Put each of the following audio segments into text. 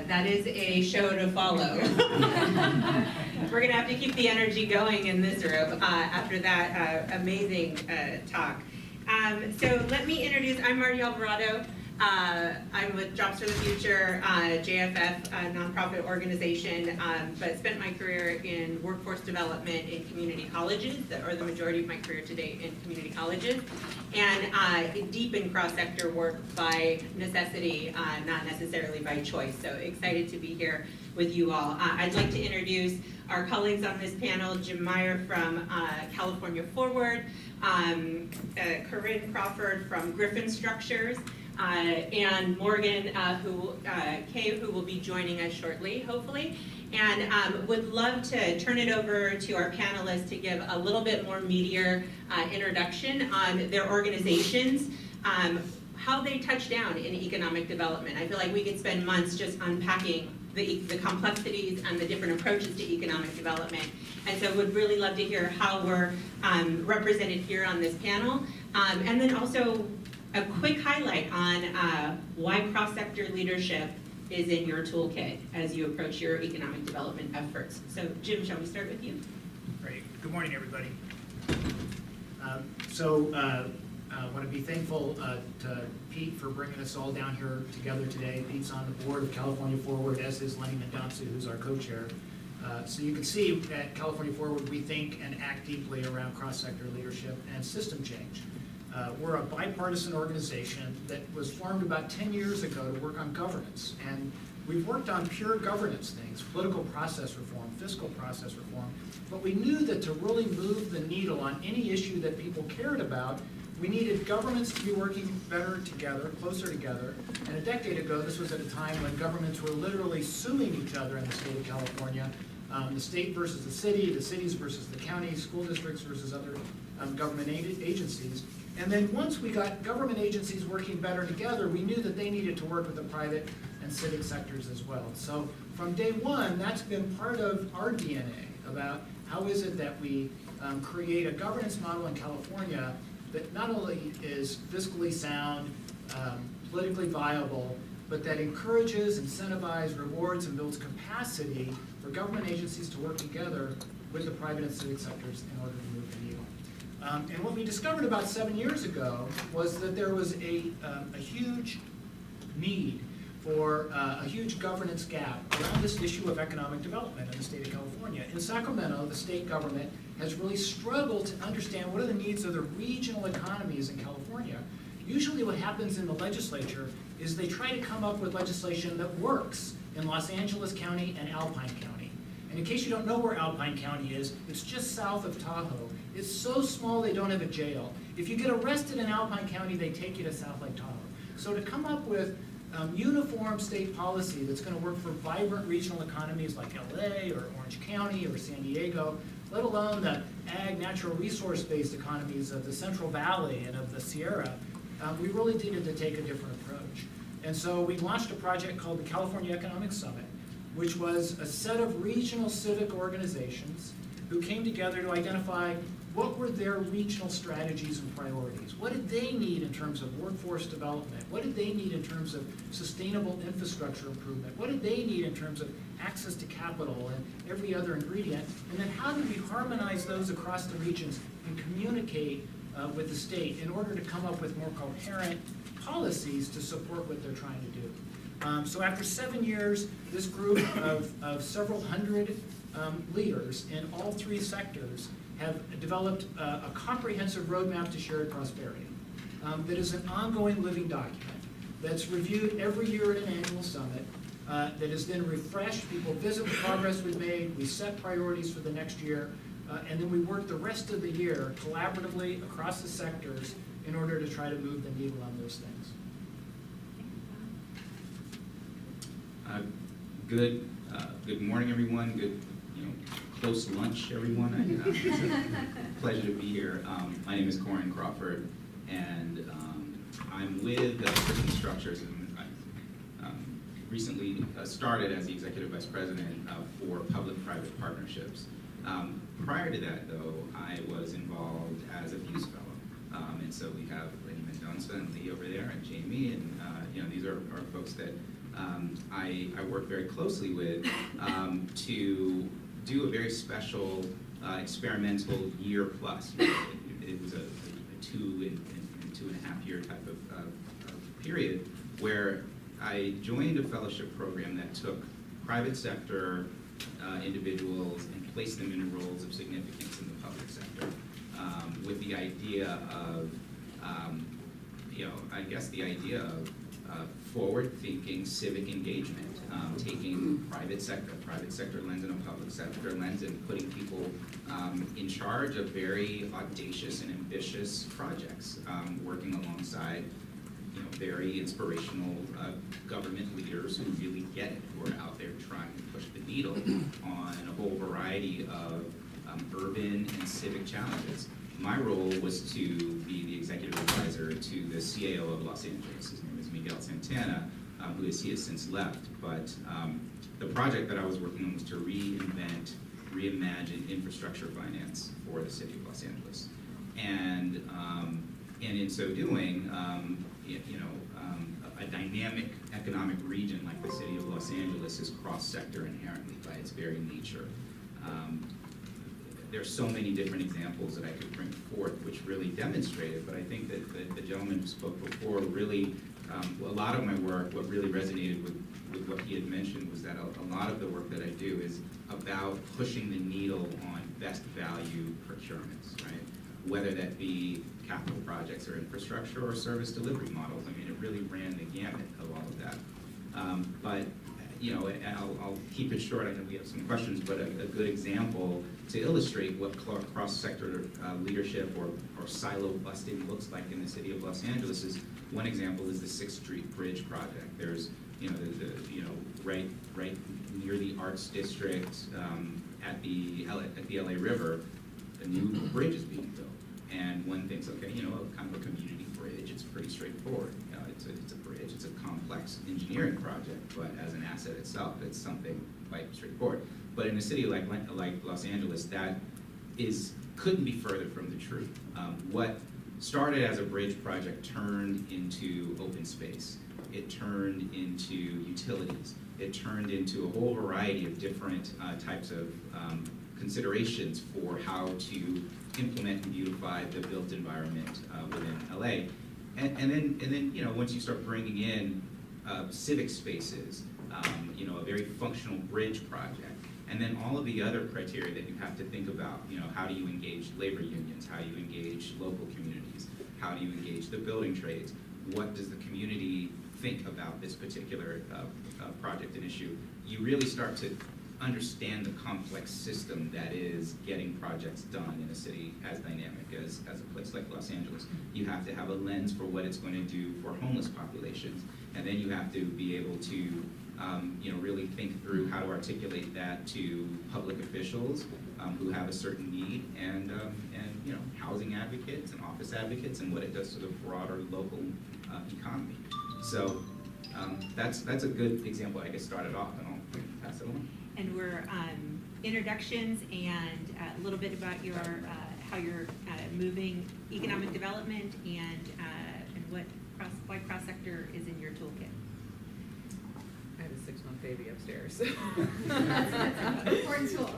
That is a show to follow. We're going to have to keep the energy going in this room after that amazing talk. So let me introduce, I'm Marty Alvarado. I'm with Jobs for the Future, JFF, a nonprofit organization, but spent my career in workforce development in community colleges, or the majority of my career to date in community colleges, and deep in cross-sector work by necessity, not necessarily by choice. So excited to be here with you all. I'd like to introduce our colleagues on this panel, Jim Meyer from California Forward, Corinne Crawford from Griffin Structures, and Morgan Kay, who will be joining us shortly, hopefully. And would love to turn it over to our panelists to give a little bit more meatier introduction on their organizations, how they touch down in economic development. I feel like we could spend months just unpacking the complexities and the different approaches to economic development. And so would really love to hear how we're represented here on this panel. And then also a quick highlight on why cross-sector leadership is in your toolkit as you approach your economic development efforts. So Jim, shall we start with you? Great. Good morning, everybody. I want to be thankful to Pete for bringing us all down here together today. Pete's on the board of California Forward, as is Lenny Mendoza, who's our co-chair. So you can see at California Forward, we think and act deeply around cross-sector leadership and system change. We're a bipartisan organization that was formed about 10 years ago to work on governance. And we've worked on pure governance things, political process reform, fiscal process reform. But we knew that to really move the needle on any issue that people cared about, we needed governments to be working better together, closer together. And a decade ago, this was at a time when governments were literally suing each other in the state of California. The state versus the cities versus the counties, school districts versus other government agencies. And then once we got government agencies working better together, we knew that they needed to work with the private and civic sectors as well. So from day one, that's been part of our DNA about how is it that we create a governance model in California that not only is fiscally sound, politically viable, but that encourages, incentivizes, rewards, and builds capacity for government agencies to work together with the private and civic sectors in order to move the needle. And what we discovered about 7 years ago was that there was a huge need for a huge governance gap around this issue of economic development in the state of California. In Sacramento, the state government has really struggled to understand what are the needs of the regional economies in California. Usually what happens in the legislature is they try to come up with legislation that works in Los Angeles County and Alpine County. And in case you don't know where Alpine County is, it's just south of Tahoe. It's so small they don't have a jail. If you get arrested in Alpine County, they take you to South Lake Tahoe. So to come up with uniform state policy that's going to work for vibrant regional economies like LA or Orange County or San Diego, let alone the ag, natural resource-based economies of the Central Valley and of the Sierra, we really needed to take a different approach. And so we launched a project called the California Economic Summit, which was a set of regional civic organizations who came together to identify what were their regional strategies and priorities. What did they need in terms of workforce development? What did they need in terms of sustainable infrastructure improvement? What did they need in terms of access to capital and every other ingredient? And then how did we harmonize those across the regions and communicate with the state in order to come up with more coherent policies to support what they're trying to do? So after 7 years, this group of several hundred leaders in all three sectors have developed a comprehensive roadmap to shared prosperity that is an ongoing living document that's reviewed every year at an annual summit, that is then refreshed. People visit the progress we've made, we set priorities for the next year, and then we work the rest of the year collaboratively across the sectors in order to try to move the needle on those things. Good morning, everyone. Good, close lunch, everyone. It's a pleasure to be here. My name is Corinne Crawford, and I'm with Griffin Structures. I recently started as the Executive Vice President for Public-Private Partnerships. Prior to that, though, I was involved as a Fuse Fellow. And so we have Lenny Mendoza and Lee over there, and Jamie, and these are folks that I worked very closely with to do a very special experimental year plus. It was a 2.5 year type of period where I joined a fellowship program that took private sector individuals and placed them in roles of significance in the public sector, with the idea of, I guess the idea of forward-thinking civic engagement, taking private sector lens and a public sector lens, and putting people in charge of very audacious and ambitious projects, working alongside very inspirational government leaders who really get it, who are out there trying to push the needle on a whole variety of urban and civic challenges. My role was to be the executive advisor to the CAO of Los Angeles. His name is Miguel Santana, he has since left. But the project that I was working on was to reimagine infrastructure finance for the city of Los Angeles. And in so doing, a dynamic economic region like the city of Los Angeles is cross-sector inherently by its very nature. There's so many different examples that I could bring forth which really demonstrate it, but I think that the gentleman who spoke before really, a lot of my work, what really resonated with what he had mentioned was that a lot of the work that I do is about pushing the needle on best value procurements, right? Whether that be capital projects or infrastructure or service delivery models. I mean, it really ran the gamut of all of that. But I'll keep it short. I know we have some questions, but a good example to illustrate what cross-sector leadership or silo busting looks like in the city of Los Angeles is, one example is the 6th Street Bridge project. There's, right near the Arts District at the LA River, a new bridge is being built. And one thinks, okay, kind of a community bridge, it's pretty straightforward. It's a bridge, it's a complex engineering project, but as an asset itself, it's something quite straightforward. But in a city like Los Angeles, that couldn't be further from the truth. What started as a bridge project turned into open space. It turned into utilities. It turned into a whole variety of different types of considerations for how to implement and beautify the built environment within LA. And then once you start bringing in civic spaces, a very functional bridge project, and then all of the other criteria that you have to think about, how do you engage labor unions, how do you engage local communities, how do you engage the building trades, what does the community think about this particular project and issue, you really start to understand the complex system that is getting projects done in a city as dynamic as a place like Los Angeles. You have to have a lens for what it's going to do for homeless populations, and then you have to be able to really think through how to articulate that to public officials who have a certain need, and housing advocates and office advocates, and what it does to the broader local economy. So that's a good example I guess started off, and I'll pass it on. And we're introductions and a little bit about your how you're moving economic development and why cross sector is in your toolkit. I have a 6-month baby upstairs. That's an important tool.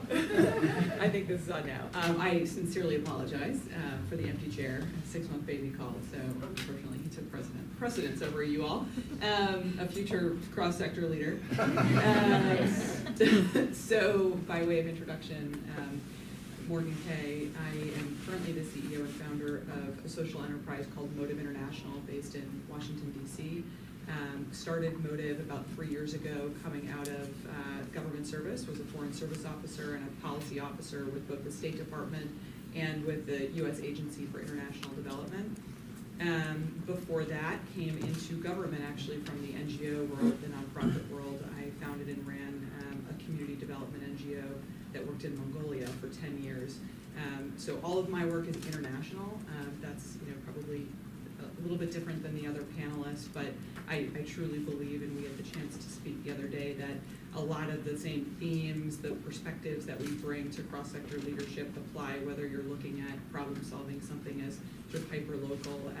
I think this is on now. I sincerely apologize for the empty chair. A 6-month baby called, so unfortunately he took precedence over you all. A future cross-sector leader. So by way of introduction, Morgan Kay, I am currently the CEO and founder of a social enterprise called Motive International based in Washington, D.C. Started Motive about 3 years ago coming out of government service, was a foreign service officer and a policy officer with both the State Department and with the U.S. Agency for International Development. Before that, came into government actually from the NGO world, the nonprofit world. I founded and ran a community development NGO that worked in Mongolia for 10 years. So all of my work is international. That's probably a little bit different than the other panelists, but I truly believe, and we had the chance to speak the other day, that a lot of the same themes, the perspectives that we bring to cross-sector leadership apply, whether you're looking at problem-solving something as sort of hyper-local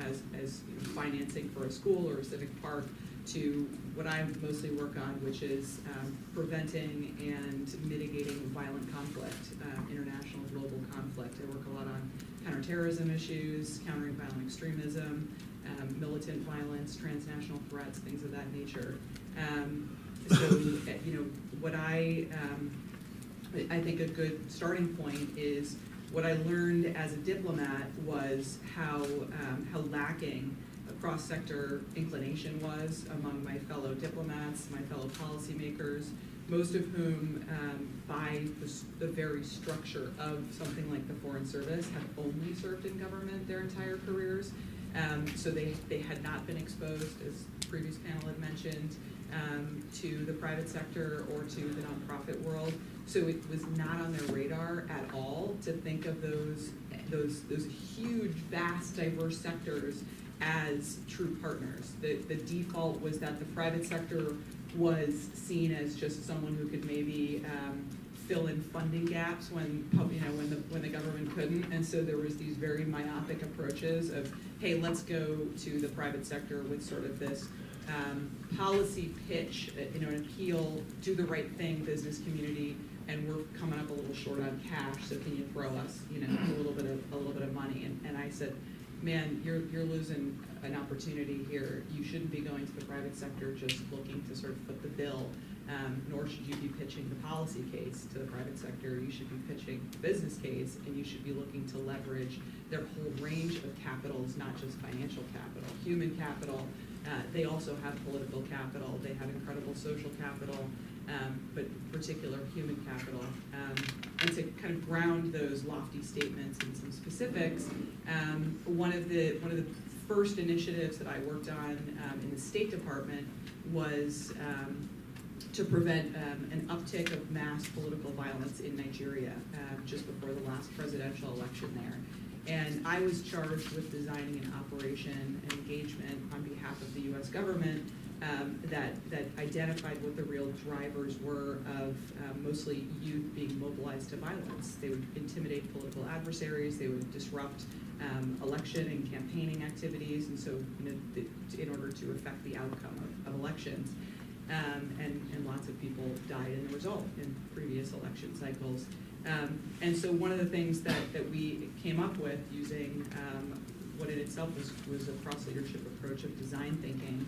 as financing for a school or a civic park, to what I mostly work on, which is preventing and mitigating violent conflict, international global conflict. I work a lot on counterterrorism issues, countering violent extremism, militant violence, transnational threats, things of that nature. What I think a good starting point is what I learned as a diplomat was how lacking cross-sector inclination was among my fellow diplomats, my fellow policymakers, most of whom, by the very structure of something like the Foreign Service, have only served in government their entire careers. So they had not been exposed, as the previous panel had mentioned, to the private sector or to the nonprofit world. So it was not on their radar at all to think of those huge, vast, diverse sectors as true partners. The default was that the private sector was seen as just someone who could maybe fill in funding gaps when the government couldn't, and so there was these very myopic approaches of, hey, let's go to the private sector with sort of this policy pitch, an appeal, do the right thing, business community, and we're coming up a little short on cash, so can you throw us, a little bit of money? And I said, man, you're losing an opportunity here. You shouldn't be going to the private sector just looking to sort of foot the bill, nor should you be pitching the policy case to the private sector. You should be pitching the business case, and you should be looking to leverage their whole range of capitals, not just financial capital, human capital. They also have political capital. They have incredible social capital, but particular human capital. And to kind of ground those lofty statements in some specifics, one of the first initiatives that I worked on in the State Department was to prevent an uptick of mass political violence in Nigeria just before the last presidential election there. And I was charged with designing an operation and engagement on behalf of the U.S. government that identified what the real drivers were of mostly youth being mobilized to violence. They would intimidate political adversaries, they would disrupt election and campaigning activities, and so in order to affect the outcome of elections. And lots of people died in the result in previous election cycles. And so one of the things that we came up with using what in itself was a cross-leadership approach of design thinking,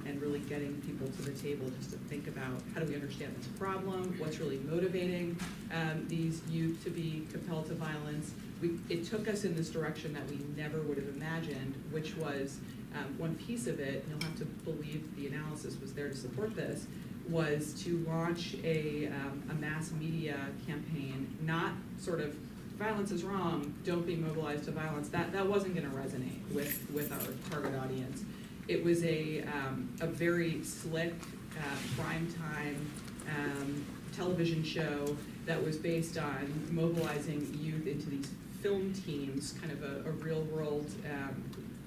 and really getting people to the table just to think about how do we understand this problem, what's really motivating these youth to be compelled to violence. It took us in this direction that we never would have imagined, which was one piece of it, and you'll have to believe the analysis was there to support this, was to launch a mass media campaign, not sort of violence is wrong, don't be mobilized to violence. That wasn't going to resonate with our target audience. It was a very slick primetime television show that was based on mobilizing youth into these film teams, kind of a real world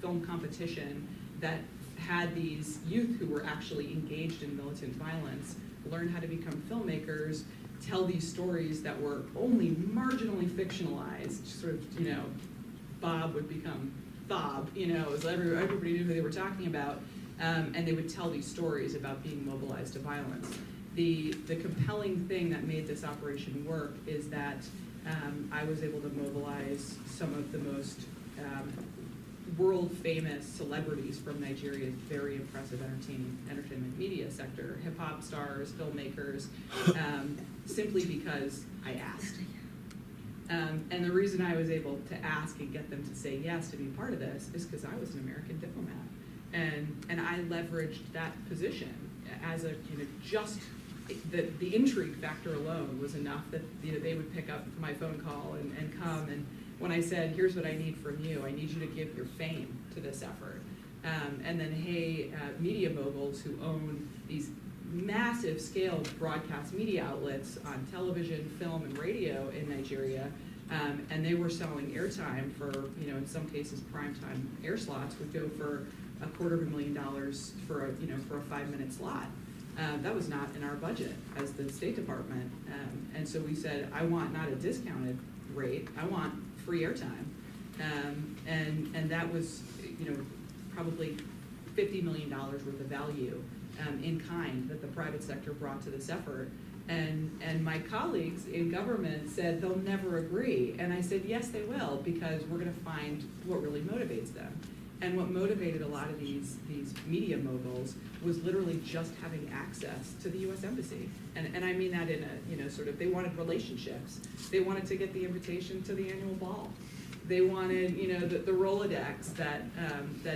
film competition that had these youth who were actually engaged in militant violence learn how to become filmmakers, tell these stories that were only marginally fictionalized, sort of, Bob would become Bob, as everybody knew who they were talking about, and they would tell these stories about being mobilized to violence. The compelling thing that made this operation work is that I was able to mobilize some of the most world-famous celebrities from Nigeria's very impressive entertainment media sector, hip-hop stars, filmmakers, simply because I asked. And the reason I was able to ask and get them to say yes to be part of this is because I was an American diplomat. And I leveraged that position as just the intrigue factor alone was enough that they would pick up my phone call and come. And when I said, here's what I need from you, I need you to give your fame to this effort. And then, hey, media moguls who own these massive scale broadcast media outlets on television, film, and radio in Nigeria, And they were selling airtime for, in some cases, primetime air slots would go for $250,000 for a 5-minute slot. That was not in our budget as the State Department. And so we said, I want not a discounted rate, I want free airtime. And that was, probably $50 million worth of value in kind that the private sector brought to this effort. And my colleagues in government said they'll never agree. And I said, yes, they will, because we're gonna find what really motivates them. And what motivated a lot of these media moguls was literally just having access to the U.S. Embassy. And I mean that in a, sort of, they wanted relationships. They wanted to get the invitation to the annual ball. They wanted, the Rolodex that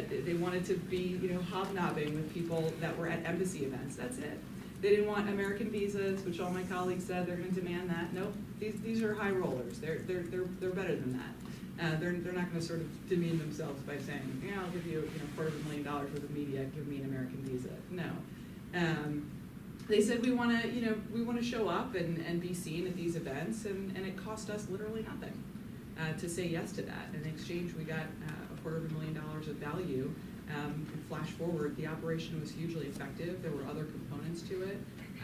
they wanted to be, hobnobbing with people that were at embassy events. That's it. They didn't want American visas, which all my colleagues said they're going to demand that. Nope, these are high rollers. They're better than that. They're not going to sort of demean themselves by saying, yeah, I'll give you, $250,000 worth of media, give me an American visa. No. They said we want to show up and be seen at these events, and it cost us literally nothing to say yes to that. In exchange, we got $250,000 of value. Flash forward, the operation was hugely effective. There were other components to it,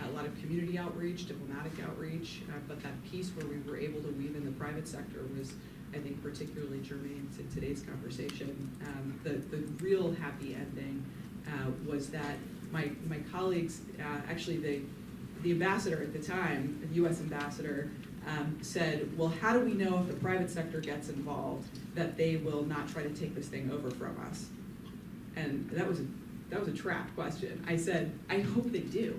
a lot of community outreach, diplomatic outreach, but that piece where we were able to weave in the private sector was, I think, particularly germane to today's conversation. The real happy ending was that my colleagues, actually the ambassador at the time, the U.S. ambassador, said, well, how do we know if the private sector gets involved that they will not try to take this thing over from us? And that was a trap question. I said, I hope they do,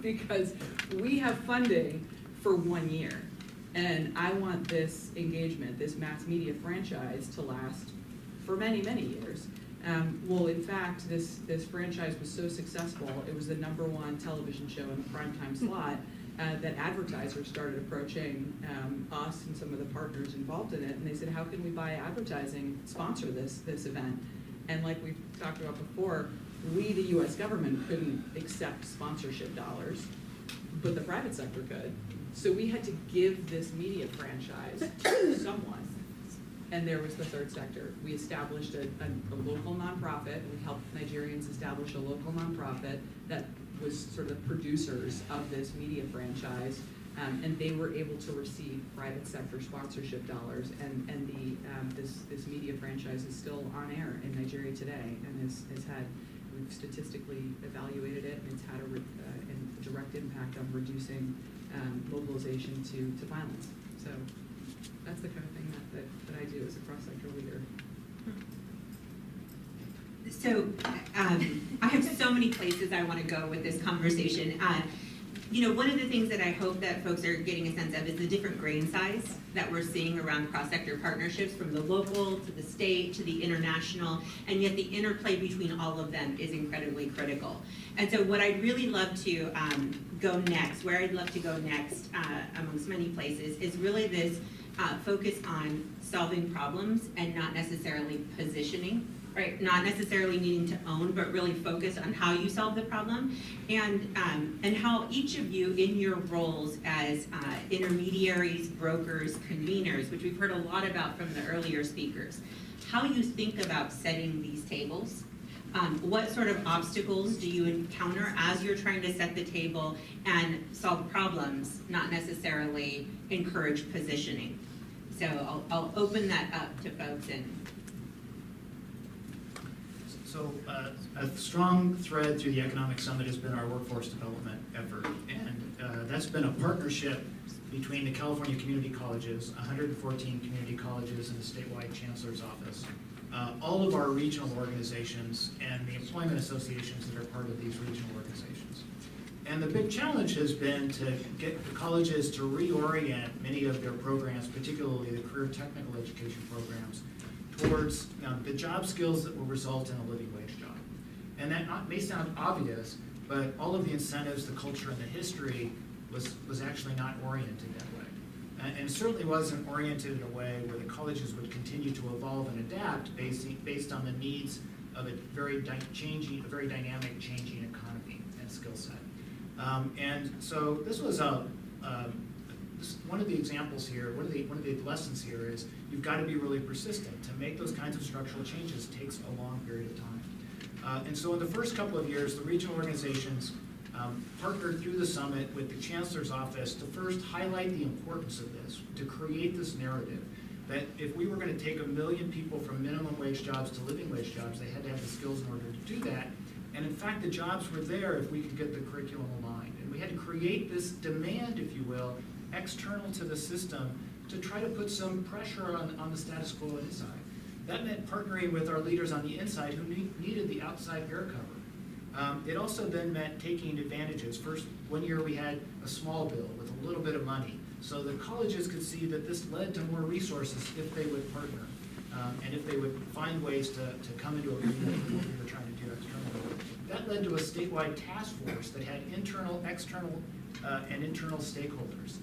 because we have funding for 1 year. And I want this engagement, this mass media franchise, to last for many, many years. Well, in fact, this franchise was so successful, it was the #1 television show in the primetime slot, that advertisers started approaching us and some of the partners involved in it, and they said, how can we buy advertising, sponsor this event? And like we've talked about before, we, the U.S. government, couldn't accept sponsorship dollars, but the private sector could. So we had to give this media franchise to someone. And there was the third sector. We established a local nonprofit. We helped Nigerians establish a local nonprofit that was sort of producers of this media franchise. And they were able to receive private sector sponsorship dollars, and this media franchise is still on air in Nigeria today, and has had, we've statistically evaluated it, and it's had a direct impact on reducing mobilization to violence. So that's the kind of thing that I do as a cross-sector leader. So I have so many places I want to go with this conversation. One of the things that I hope that folks are getting a sense of is the different grain size that we're seeing around cross-sector partnerships, from the local to the state to the international, and yet the interplay between all of them is incredibly critical. And so what I'd really love to go next, where I'd love to go next amongst many places, is really this focus on solving problems and not necessarily positioning. Right, not necessarily needing to own, but really focus on how you solve the problem, and how each of you in your roles as intermediaries, brokers, conveners, which we've heard a lot about from the earlier speakers, how you think about setting these tables. What sort of obstacles do you encounter as you're trying to set the table and solve problems, not necessarily encourage positioning? So I'll open that up to folks. So a strong thread through the Economic Summit has been our workforce development effort, and that's been a partnership between the California community colleges, 114 community colleges, and the statewide chancellor's office, all of our regional organizations, and the employment associations that are part of these regional organizations. And the big challenge has been to get the colleges to reorient many of their programs, particularly the career technical education programs, towards the job skills that will result in a living wage job. And that may sound obvious, but all of the incentives, the culture, and the history was actually not oriented that way. And certainly wasn't oriented in a way where the colleges would continue to evolve and adapt based on the needs of a very dynamic, changing economy and skill set. And so this was one of the examples here, one of the lessons here is you've got to be really persistent. To make those kinds of structural changes takes a long period of time. And so in the first couple of years, the regional organizations partnered through the summit with the Chancellor's Office to first highlight the importance of this, to create this narrative that if we were going to take 1 million people from minimum wage jobs to living wage jobs, they had to have the skills in order to do that. And in fact, the jobs were there if we could get the curriculum aligned. And we had to create this demand, if you will, external to the system to try to put some pressure on the status quo inside. That meant partnering with our leaders on the inside who needed the outside air cover. It also then meant taking advantages. First, one year we had a small bill with a little bit of money, so the colleges could see that this led to more resources if they would partner, and if they would find ways to come into agreement with what we were trying to do externally. That led to a statewide task force that had internal, external, and internal stakeholders,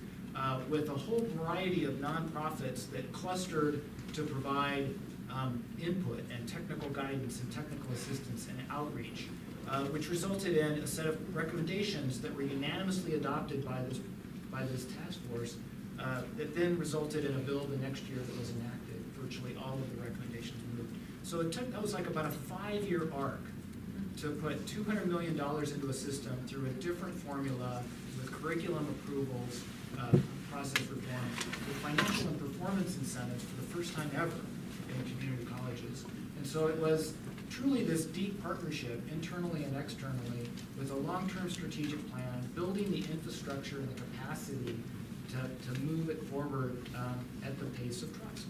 with a whole variety of nonprofits that clustered to provide input and technical guidance and technical assistance and outreach, which resulted in a set of recommendations that were unanimously adopted by this task force, that then resulted in a bill the next year that was enacted. Virtually all of the recommendations moved. So that was like about a 5-year arc to put $200 million into a system through a different formula with curriculum approvals, process reform, with financial and performance incentives for the first time ever in community colleges. And so it was truly this deep partnership internally and externally with a long-term strategic plan, building the infrastructure and the capacity to move it forward at the pace of trust.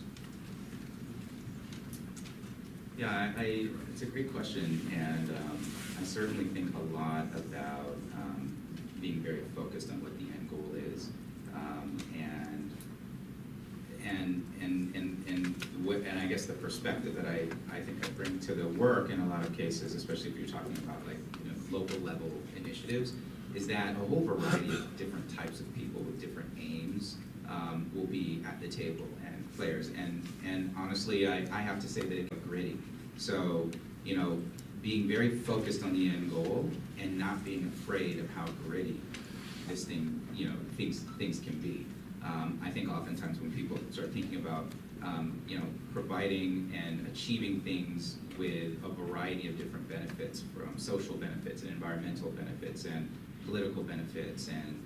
Yeah, it's a great question, and I certainly think a lot about being very focused on what the end goal is, and I guess the perspective that I think I bring to the work in a lot of cases, especially if you're talking about like local level initiatives, is that a whole variety of different types of people with different aims will be at the table and players, and honestly, I have to say that it's gritty. So, being very focused on the end goal and not being afraid of how gritty this thing, things can be. I think oftentimes when people start thinking about, providing and achieving things with a variety of different benefits, from social benefits and environmental benefits and political benefits and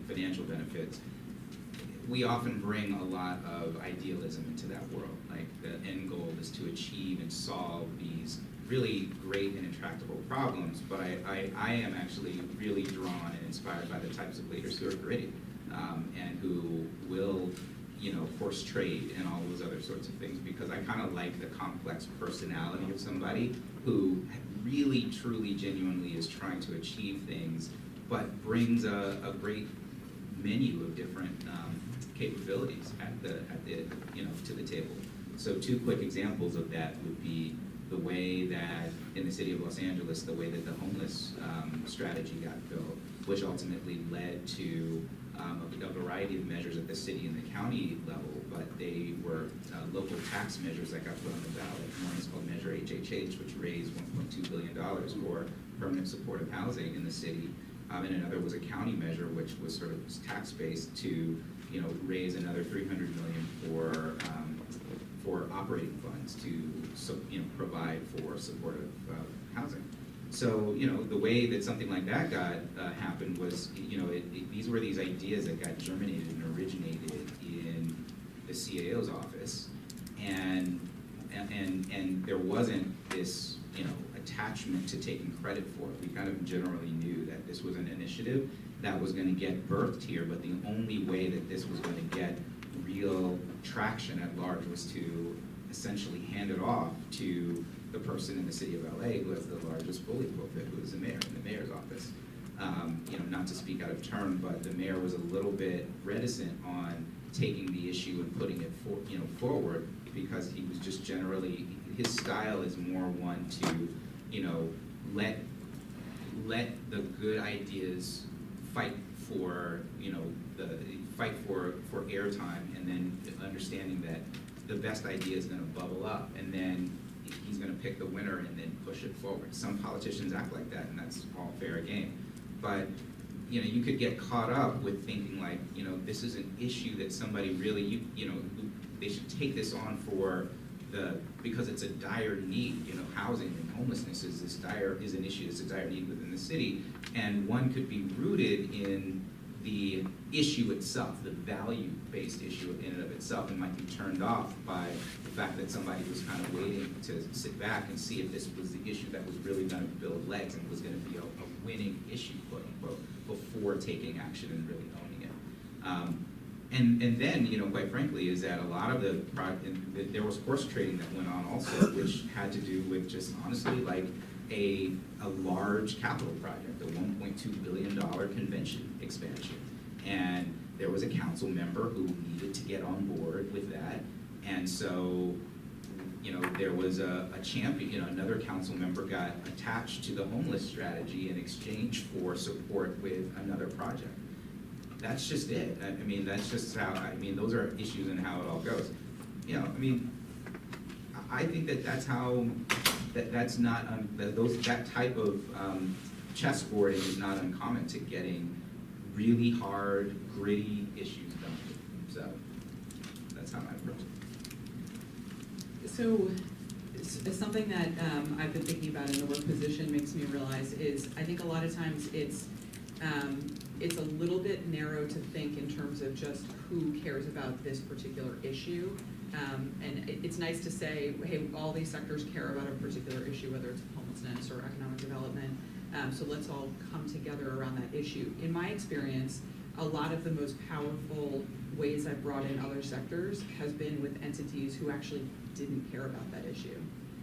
financial benefits, we often bring a lot of idealism into that world. Like the end goal is to achieve and solve these really great and intractable problems, but I am actually really drawn and inspired by the types of leaders who are gritty and who will, force trade and all those other sorts of things, because I kind of like the complex personality of somebody who really, truly, genuinely is trying to achieve things, but brings a great menu of different capabilities to the table. So 2 quick examples of that would be the way that in the city of Los Angeles, the way that the homeless strategy got built, which ultimately led to a variety of measures at the city and the county level, but they were local tax measures that got put on the ballot. One is called Measure HHH, which raised $1.2 billion for permanent supportive housing in the city. And another was a county measure, which was sort of tax-based to, raise another $300 million for operating funds to, provide for supportive housing. So, the way that something like that got happened was, these were these ideas that got germinated and originated in the CAO's office, and there wasn't this, attachment to taking credit for it. We kind of generally knew that this was an initiative that was going to get birthed here, but the only way that this was going to get real traction at large was to essentially hand it off to the person in the city of LA who has the largest bully pulpit, who is the mayor, in the mayor's office. Not to speak out of turn, but the mayor was a little bit reticent on taking the issue and putting it forward, because he was just generally, his style is more one to, let the good ideas fight for, fight for airtime, and then understanding that the best idea is going to bubble up, and then he's going to pick the winner and then push it forward. Some politicians act like that, and that's all fair game. But you could get caught up with thinking like, this is an issue that somebody really, they should take this on because it's a dire need. Housing and homelessness is an issue that's a dire need within the city, and one could be rooted in the issue itself, the value-based issue in and of itself, and might be turned off by the fact that somebody was kind of waiting to sit back and see if this was the issue that was really going to build legs and was going to be a winning issue, quote unquote, before taking action and really owning it. And then, quite frankly, is that a lot of there was horse trading that went on also, which had to do with just honestly like a large capital project, a $1.2 billion convention expansion. And there was a council member who needed to get on board with that. And so, there was a champion, another council member got attached to the homeless strategy in exchange for support with another project. That's just it. That's just how, those are issues and how it all goes. I think that's how, that's not, that type of chessboarding is not uncommon to getting really hard, gritty issues done. So that's how I approach it. So something that I've been thinking about in the work position makes me realize is I think a lot of times it's a little bit narrow to think in terms of just who cares about this particular issue. And it's nice to say, hey, all these sectors care about a particular issue, whether it's homelessness or economic development. So let's all come together around that issue. In my experience, a lot of the most powerful ways I've brought in other sectors has been with entities who actually didn't care about that issue.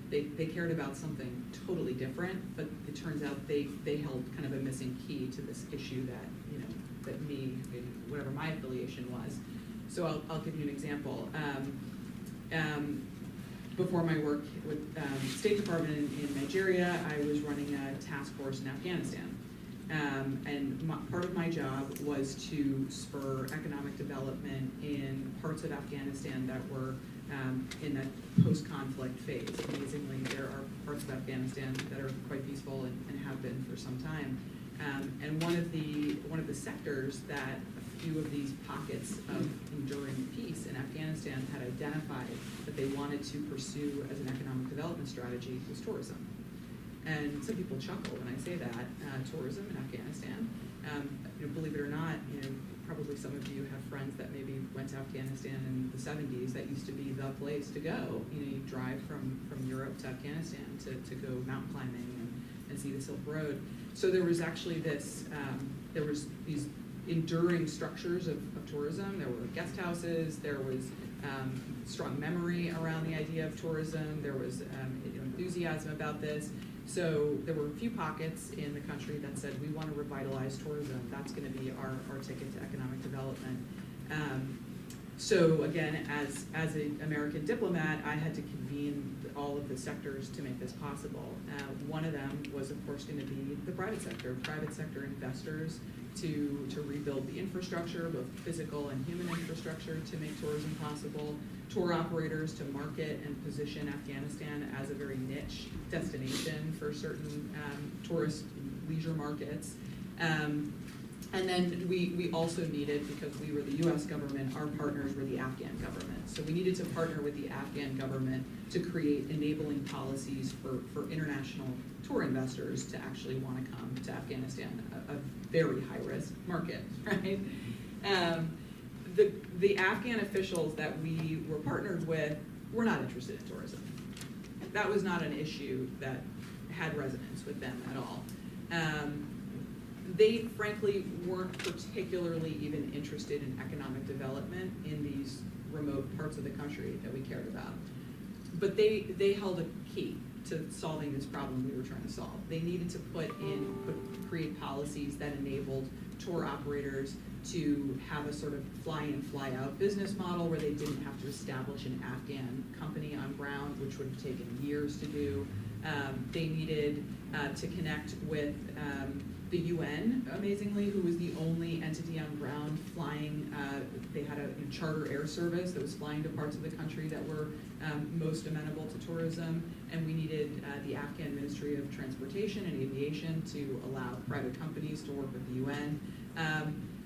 They cared about something totally different, but it turns out they held kind of a missing key to this issue that, that me, whatever my affiliation was. So I'll give you an example. Before my work with State Department in Nigeria, I was running a task force in Afghanistan. And part of my job was to spur economic development in parts of Afghanistan that were in that post-conflict phase. Amazingly, there are parts of Afghanistan that are quite peaceful and have been for some time. And one of the sectors that a few of these pockets of enduring peace in Afghanistan had identified that they wanted to pursue as an economic development strategy was tourism. And some people chuckle when I say that, tourism in Afghanistan. Believe it or not, probably some of you have friends that maybe went to Afghanistan in the 70s. That used to be the place to go. You drive from Europe to Afghanistan to go mountain climbing and see the Silk Road. So there was actually there was these enduring structures of tourism. There were guest houses. There was strong memory around the idea of tourism. There was enthusiasm about this. So there were a few pockets in the country that said, we want to revitalize tourism. That's going to be our ticket to economic development. So again, as an American diplomat, I had to convene all of the sectors to make this possible. One of them was, of course, going to be the private sector investors to rebuild the infrastructure, both physical and human infrastructure, to make tourism possible. Tour operators to market and position Afghanistan as a very niche destination for certain tourist leisure markets. And then we also needed, because we were the US government, our partners were the Afghan government. So we needed to partner with the Afghan government to create enabling policies for international tour investors to actually want to come to Afghanistan, a very high-risk market, right? The Afghan officials that we were partnered with were not interested in tourism. That was not an issue that had resonance with them at all. They frankly weren't particularly even interested in economic development in these remote parts of the country that we cared about. But they held a key to solving this problem we were trying to solve. They needed to create policies that enabled tour operators to have a sort of fly-in, fly-out business model where they didn't have to establish an Afghan company on ground, which would have taken years to do. They needed to connect with the UN, amazingly, who was the only entity on ground flying. They had a charter air service that was flying to parts of the country that were most amenable to tourism, and we needed the Afghan Ministry of Transportation and Aviation to allow private companies to work with the UN.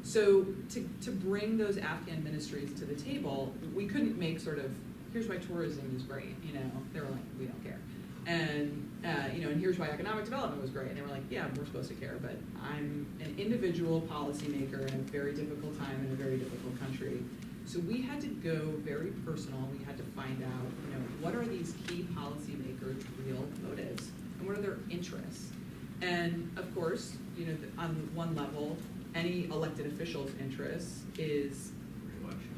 So to bring those Afghan ministries to the table, we couldn't make sort of, here's why tourism is great, you know, they were like, we don't care. And, you know, and here's why economic development was great. And they were like, yeah, we're supposed to care, but I'm an individual policymaker in a very difficult time in a very difficult country. So we had to go very personal. We had to find out, you know, what are these key policymakers' real motives and what are their interests? And of course, you know, on one level, any elected official's interest is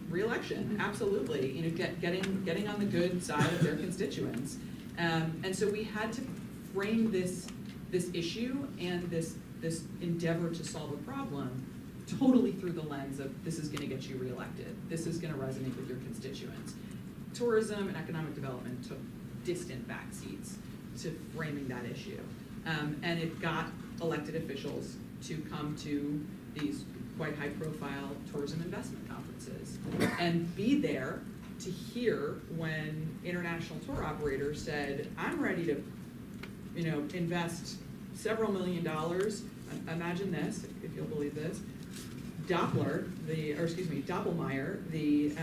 re-election, absolutely. You know, getting on the good side of their constituents. And so we had to frame this issue and this endeavor to solve a problem totally through the lens of this is going to get you reelected. This is going to resonate with your constituents. Tourism and economic development took distant backseats to framing that issue. And it got elected officials to come to these quite high-profile tourism investment conferences and be there to hear when international tour operators said, I'm ready to, you know, invest several $1 million. Imagine this, if you'll believe this. Doppelmayr, the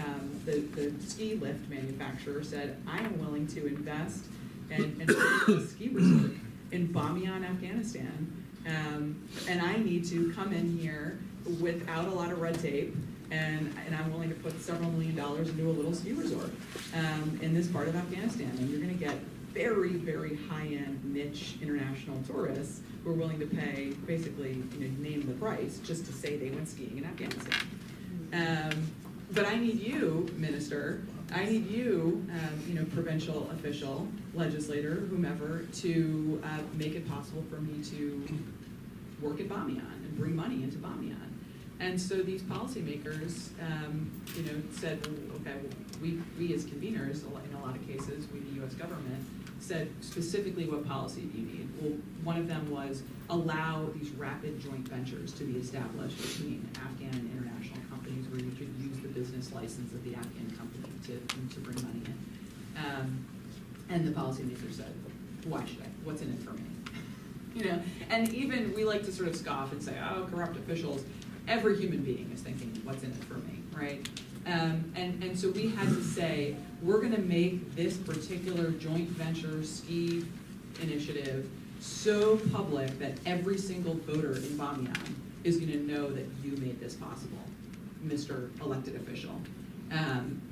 ski lift manufacturer, said, I am willing to invest and build a ski resort in Bamiyan, Afghanistan. And I need to come in here without a lot of red tape, and I'm willing to put several $1 million into a little ski resort in this part of Afghanistan. And you're going to get very, very high-end niche international tourists who are willing to pay, basically, you know, name the price just to say they went skiing in Afghanistan. But I need you, minister, I need you, you know, provincial official, legislator, whomever, to make it possible for me to work at Bamiyan and bring money into Bamiyan. And so these policymakers, you know, said, well, okay, well, we as conveners, in a lot of cases, we, the U.S. government, said specifically what policy do you need? Well, one of them was allow these rapid joint ventures to be established between Afghan and international companies where you could use the business license of the Afghan company to bring money in. And the policymakers said, why should I? What's in it for me? You know, and even we like to sort of scoff and say, oh, corrupt officials. Every human being is thinking, what's in it for me, right? And so we had to say, we're going to make this particular joint venture ski initiative so public that every single voter in Bamiyan is going to know that you made this possible, Mr. Elected Official.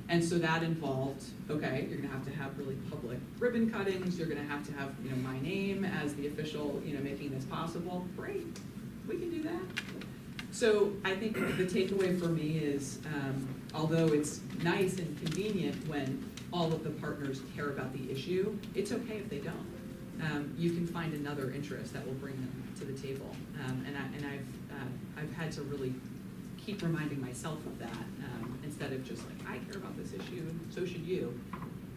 And so that involved, okay, you're going to have really public ribbon cuttings. You're going to have, you know, my name as the official, you know, making this possible. Great, we can do that. So I think the takeaway for me is, although it's nice and convenient when all of the partners care about the issue, it's okay if they don't. You can find another interest that will bring them to the table. And I've had to really keep reminding myself of that instead of just like, I care about this issue, so should you.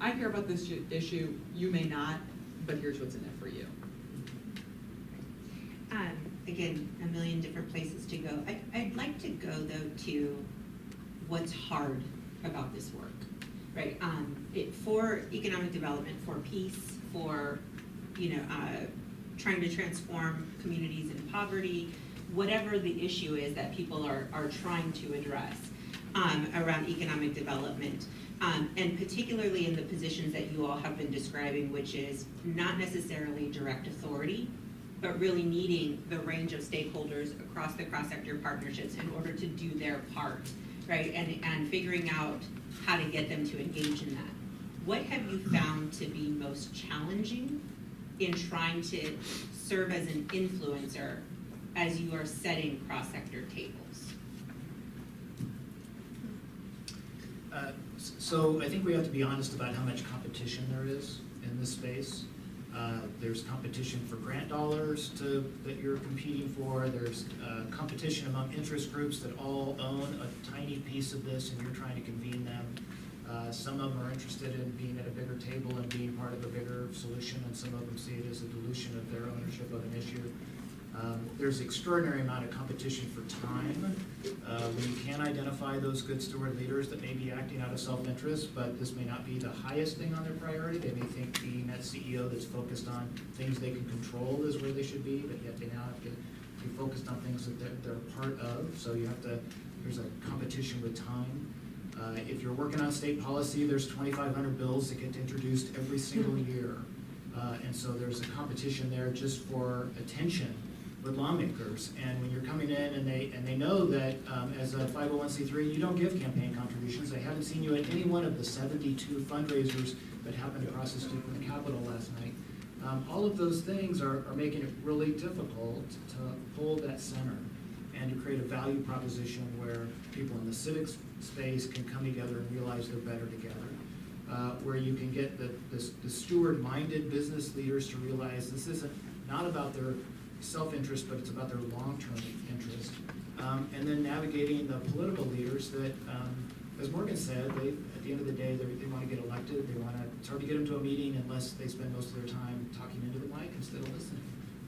I care about this issue, you may not, but here's what's in it for you. Again, a million different places to go. I'd like to go, though, to what's hard about this work, right? For economic development, for peace, for, you know, trying to transform communities in poverty, whatever the issue is that people are trying to address around economic development, and particularly in the positions that you all have been describing, which is not necessarily direct authority, but really needing the range of stakeholders across the cross-sector partnerships in order to do their part, right? And figuring out how to get them to engage in that. What have you found to be most challenging in trying to serve as an influencer as you are setting cross-sector tables? So I think we have to be honest about how much competition there is in this space. There's competition for grant dollars that you're competing for. There's competition among interest groups that all own a tiny piece of this and you're trying to convene them. Some of them are interested in being at a bigger table and being part of a bigger solution, and some of them see it as a dilution of their ownership of an issue. There's extraordinary amount of competition for time. When you can identify those good steward leaders that may be acting out of self-interest, but this may not be the highest thing on their priority. They may think being that CEO that's focused on things they can control is where they should be, but yet they now have to be focused on things that they're a part of. So you have to, there's a competition with time. If you're working on state policy, there's 2,500 bills that get introduced every single year. And so there's a competition there just for attention with lawmakers. And when you're coming in and they know that as a 501c3, you don't give campaign contributions. They haven't seen you at any one of the 72 fundraisers that happened across the street from the Capitol last night. All of those things are making it really difficult to hold that center and to create a value proposition where people in the civics space can come together and realize they're better together. Where you can get the steward-minded business leaders to realize this isn't not about their self-interest, but it's about their long-term interest. And then navigating the political leaders that, as Morgan said, at the end of the day, they want to get elected. It's hard to get them to a meeting unless they spend most of their time talking into the mic instead of listening.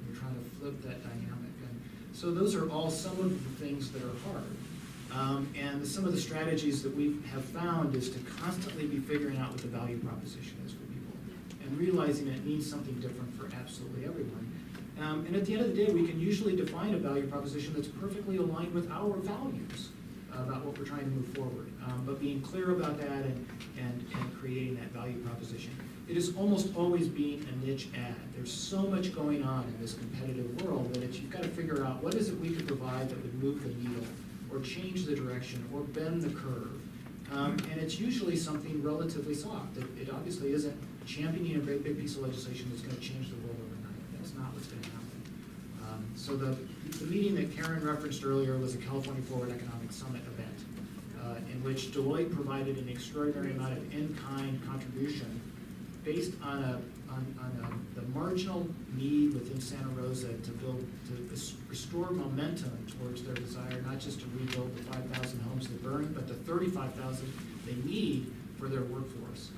We're trying to flip that dynamic. And so those are all some of the things that are hard. And some of the strategies that we have found is to constantly be figuring out what the value proposition is for people and realizing it means something different for absolutely everyone. And at the end of the day, we can usually define a value proposition that's perfectly aligned with our values about what we're trying to move forward. But being clear about that and creating that value proposition. It is almost always being a niche ad. There's so much going on in this competitive world that you've got to figure out what is it we could provide that would move the needle or change the direction or bend the curve. And it's usually something relatively soft. It obviously isn't championing a great big piece of legislation that's going to change the world overnight. That's not what's going to happen. So the meeting that Karen referenced earlier was a California Forward Economic Summit event in which Deloitte provided an extraordinary amount of in-kind contribution based on the marginal need within Santa Rosa to restore momentum towards their desire, not just to rebuild the 5,000 homes that burned, but the 35,000 they need for their workforce.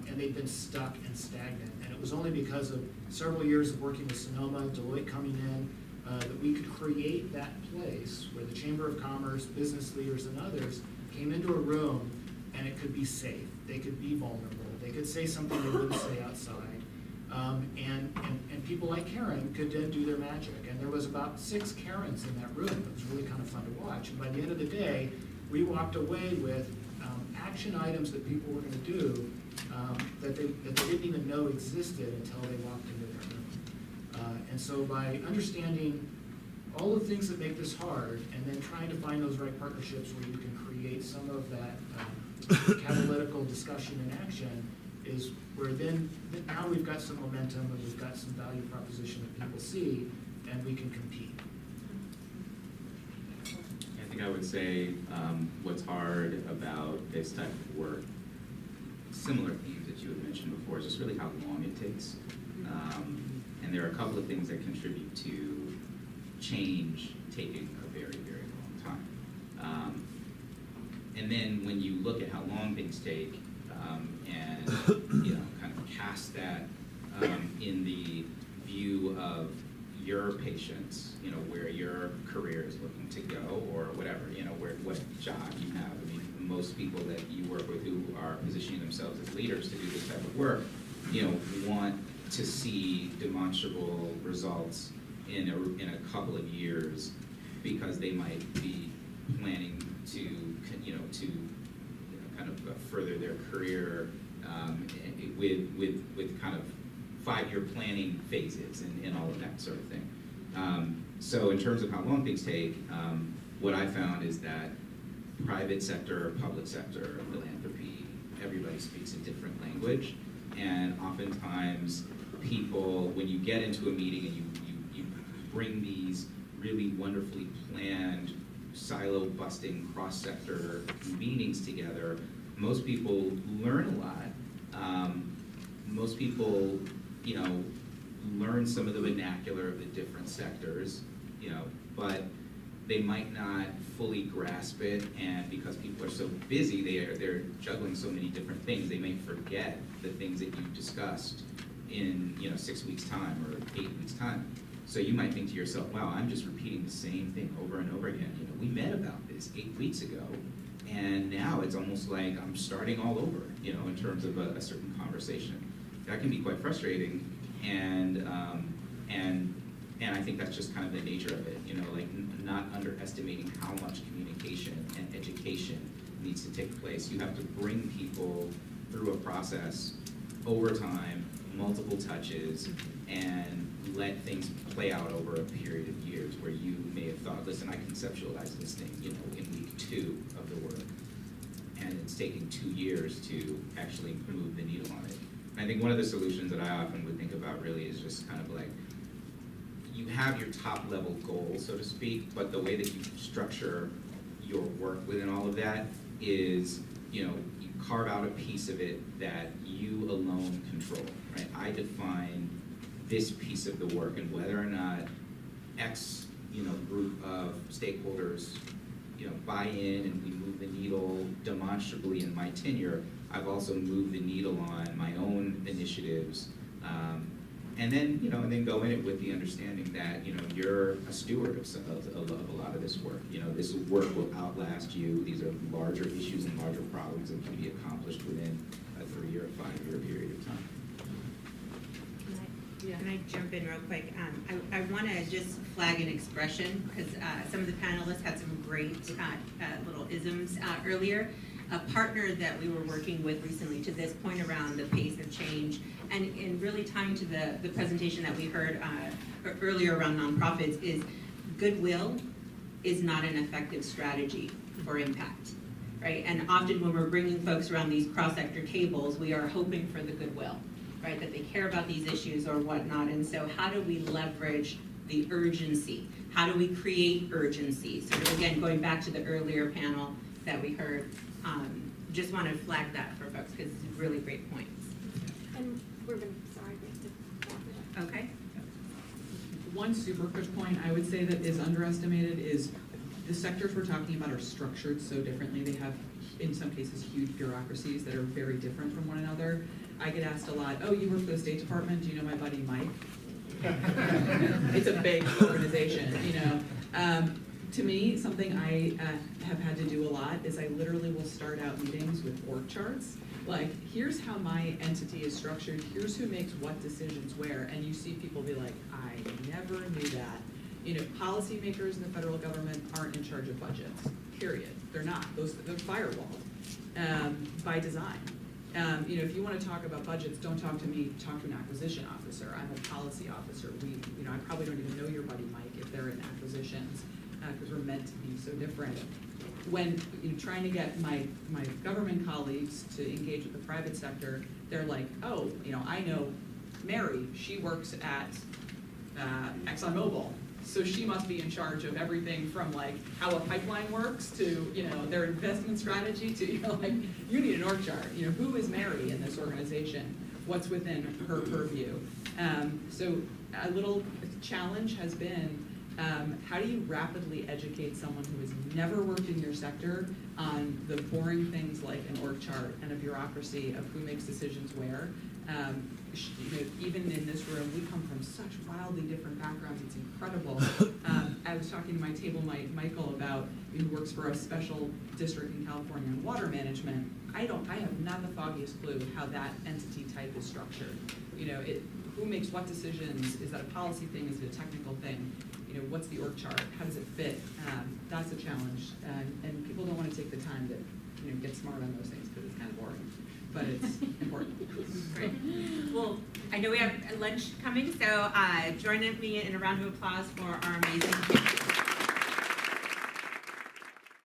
And they've been stuck and stagnant. And it was only because of several years of working with Sonoma, Deloitte coming in, that we could create that place where the Chamber of Commerce, business leaders, and others came into a room and it could be safe. They could be vulnerable. They could say something they wouldn't say outside. And people like Karen could then do their magic. And there was about 6 Karens in that room. It was really kind of fun to watch. And by the end of the day, we walked away with action items that people were going to do that they didn't even know existed until they walked into their room. And so by understanding all the things that make this hard and then trying to find those right partnerships where you can create some of that catalytical discussion and action is where then now we've got some momentum and we've got some value proposition that people see and we can compete. I think I would say what's hard about this type of work, similar themes that you had mentioned before, is just really how long it takes. And there are a couple of things that contribute to change taking a very, very long time. And then when you look at how long things take and kind of cast that in the view of your patients, where your career is looking to go or whatever, what job you have. I mean, most people that you work with who are positioning themselves as leaders to do this type of work, want to see demonstrable results in a couple of years because they might be planning to kind of further their career with kind of 5-year planning phases and all of that sort of thing. So in terms of how long things take, what I found is that private sector, public sector, philanthropy, everybody speaks a different language. And oftentimes people, when you get into a meeting and you bring these really wonderfully planned, silo-busting cross-sector meetings together, most people learn a lot. Most people, learn some of the vernacular of the different sectors, but they might not fully grasp it, and because people are so busy, they're juggling so many different things, they may forget the things that you discussed in 6 weeks' time or 8 weeks' time. So you might think to yourself, wow, I'm just repeating the same thing over and over again. We met about this 8 weeks ago, and now it's almost like I'm starting all over, in terms of a certain conversation. That can be quite frustrating, and I think that's just kind of the nature of it, like not underestimating how much communication and education needs to take place. You have to bring people through a process over time, multiple touches, and let things play out over a period of years where you may have thought, listen, I conceptualized this thing, in week 2 of the work, and it's taking 2 years to actually move the needle on it. And I think one of the solutions that I often would think about really is just kind of like, you have your top level goals, so to speak, but the way that you structure your work within all of that is, you carve out a piece of it that you alone control, right? I define this piece of the work, and whether or not X, group of stakeholders, buy in and we move the needle demonstrably in my tenure, I've also moved the needle on my own initiatives, and then go in it with the understanding that you're a steward of a lot of this work. This work will outlast you. These are larger issues and larger problems that can be accomplished within a 3 or 5 year period of time. Can I jump in real quick? I want to just flag an expression, because some of the panelists had some great little isms earlier. A partner that we were working with recently, to this point around the pace of change, and really tying to the presentation that we heard earlier around nonprofits, is goodwill is not an effective strategy for impact, right? And often when we're bringing folks around these cross-sector tables, we are hoping for the goodwill, right? That they care about these issues or whatnot. And so how do we leverage the urgency? How do we create urgency? So again, going back to the earlier panel that we heard, just want to flag that for folks because it's really great points. And we're going to, sorry, we have to wrap it up. Okay. One super quick point I would say that is underestimated is the sectors we're talking about are structured so differently. They have, in some cases, huge bureaucracies that are very different from one another. I get asked a lot, oh, you work for the State Department, do you know my buddy Mike? It's a big organization, To me, something I have had to do a lot is I literally will start out meetings with org charts. Like, here's how my entity is structured, here's who makes what decisions where, and you see people be like, I never knew that. Policymakers in the federal government aren't in charge of budgets, period. They're not. They're firewalled by design. If you want to talk about budgets, don't talk to me, talk to an acquisition officer. I'm a policy officer. I probably don't even know your buddy Mike if they're in acquisitions, because we're meant to be so different. When trying to get my government colleagues to engage with the private sector, they're like, oh, I know Mary, she works at ExxonMobil, so she must be in charge of everything from like how a pipeline works to their investment strategy to you need an org chart. Who is Mary in this organization? What's within her purview? So a little challenge has been, how do you rapidly educate someone who has never worked in your sector on the boring things like an org chart and a bureaucracy of who makes decisions where? Even in this room, we come from such wildly different backgrounds. It's incredible. I was talking to my table mate, Michael, about who works for a special district in California on water management. I have not the foggiest clue how that entity type is structured. Who makes what decisions? Is that a policy thing? Is it a technical thing? What's the org chart? How does it fit? That's a challenge, and people don't want to take the time to get smart on those things because it's kind of boring, but it's important. Great. Well, I know we have lunch coming, so join me in a round of applause for our amazing kids.